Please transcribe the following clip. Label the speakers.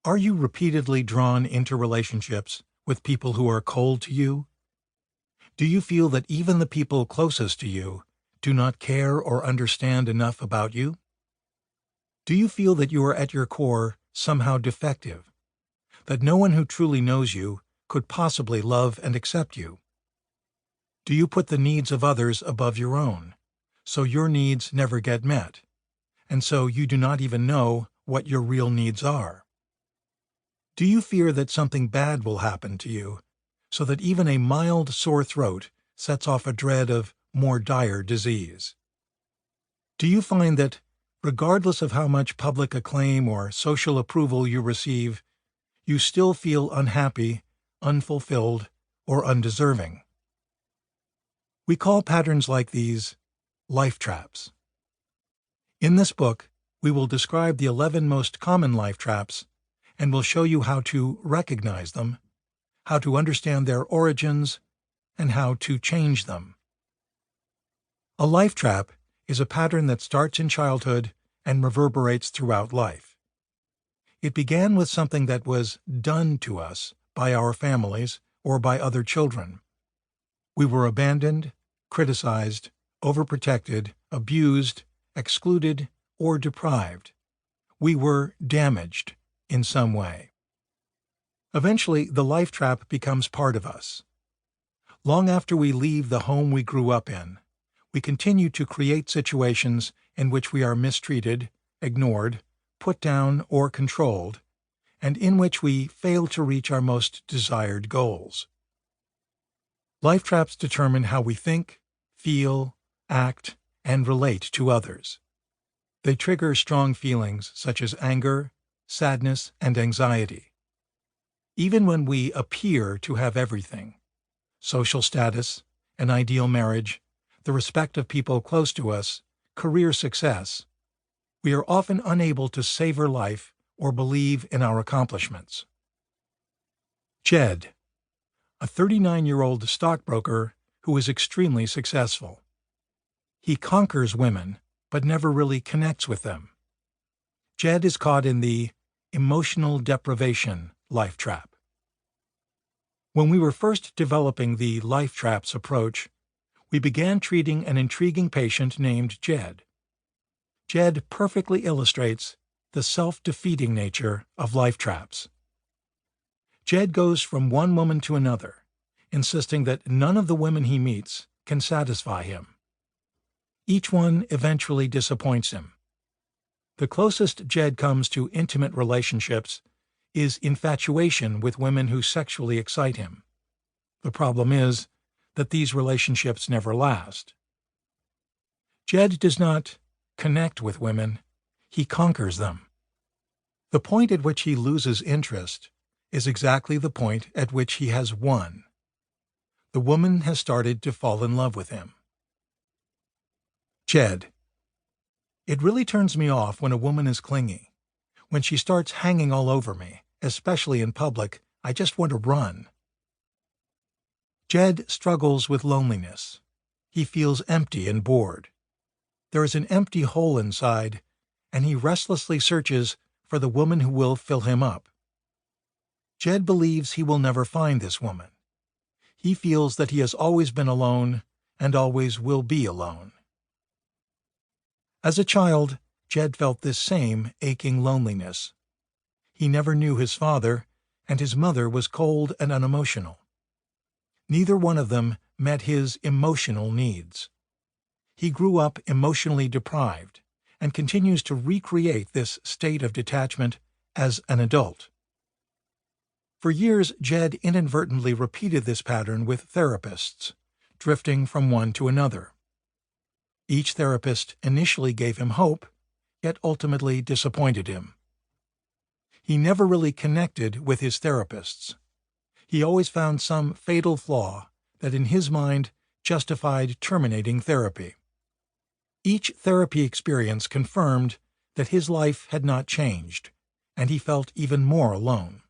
Speaker 1: Are you repeatedly drawn into relationships with people who are cold to you? Do you feel that even the people closest to you do not care or understand enough about you? Do you feel that you are at your core somehow defective, that no one who truly knows you could possibly love and accept you? Do you put the needs of others above your own, so your needs never get met, and so you do not even know what your real needs are? Do you fear that something bad will happen to you, so that even a mild sore throat sets off a dread of more dire disease? Do you find that, regardless of how much public acclaim or social approval you receive, you still feel unhappy, unfulfilled, or undeserving? We call patterns like these life traps. In this book, we will describe the 11 most common life traps and will show you how to recognize them, how to understand their origins, and how to change them. A life trap is a pattern that starts in childhood and reverberates throughout life. It began with something that was done to us by our families or by other children. We were abandoned, criticized, overprotected, abused, excluded, or deprived. We were damaged in some way. Eventually, the life trap becomes part of us. Long after we leave the home we grew up in, we continue to create situations in which we are mistreated, ignored, put down, or controlled, and in which we fail to reach our most desired goals. Life traps determine how we think, feel, act, and relate to others. They trigger strong feelings such as anger, sadness, and anxiety. Even when we appear to have everything, social status, an ideal marriage, the respect of people close to us, career success, we are often unable to savor life or believe in our accomplishments. Jed, a 39-year-old stockbroker who is extremely successful. He conquers women, but never really connects with them. Jed is caught in the emotional deprivation life trap. When we were first developing the life traps approach, we began treating an intriguing patient named Jed. Jed perfectly illustrates the self-defeating nature of life traps. Jed goes from one woman to another, insisting that none of the women he meets can satisfy him. Each one eventually disappoints him. The closest Jed comes to intimate relationships is infatuation with women who sexually excite him. The problem is that these relationships never last. Jed does not connect with women, he conquers them. The point at which he loses interest is exactly the point at which he has won. The woman has started to fall in love with him. Jed. It really turns me off when a woman is clingy. When she starts hanging all over me, especially in public, I just want to run. Jed struggles with loneliness. He feels empty and bored. There is an empty hole inside, and he restlessly searches for the woman who will fill him up. Jed believes he will never find this woman. He feels that he has always been alone and always will be alone. As a child, Jed felt this same aching loneliness. He never knew his father, and his mother was cold and unemotional. Neither one of them met his emotional needs. He grew up emotionally deprived and continues to recreate this state of detachment as an adult. For years, Jed inadvertently repeated this pattern with therapists, drifting from one to another. Each therapist initially gave him hope, yet ultimately disappointed him. He never really connected with his therapists. He always found some fatal flaw that in his mind justified terminating therapy. Each therapy experience confirmed that his life had not changed, and he felt even more alone.